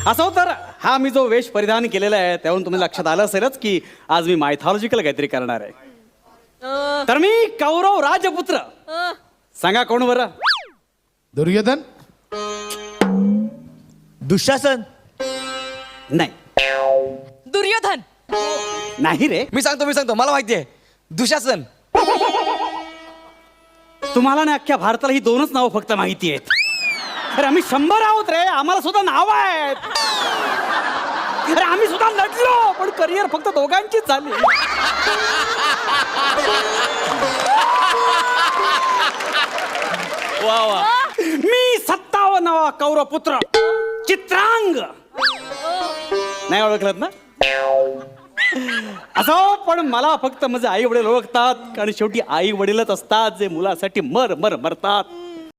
असो तर हा मी जो वेश परिधान केलेला आहे त्यावरून तुम्हाला लक्षात आलं असेलच की आज मी मायथॉलॉजिकल काहीतरी करणार आहे. तर मी कौरव राजपुत्र. सांगा कोण बरं? दुर्योधन. दुःशासन. नाही. दुर्योधन. नाही रे. मी सांगतो मला माहिती आहे. दुःशासन. तुम्हाला ना अख्ख्या भारताला ही दोनच नावं फक्त माहिती आहेत. अरे आम्ही 100 आहोत रे, आम्हाला सुद्धा नाव आहेत. अरे आम्ही सुद्धा लढलो पण करिअर फक्त दोघांचीच झाली. वा वा. मी 57वा कौरव पुत्र चित्रांग. नाही ओळखलत ना? असो पण मला फक्त माझे आई वडील ओळखतात, कारण शेवटी आई वडीलच असतात जे मुलासाठी मरतात.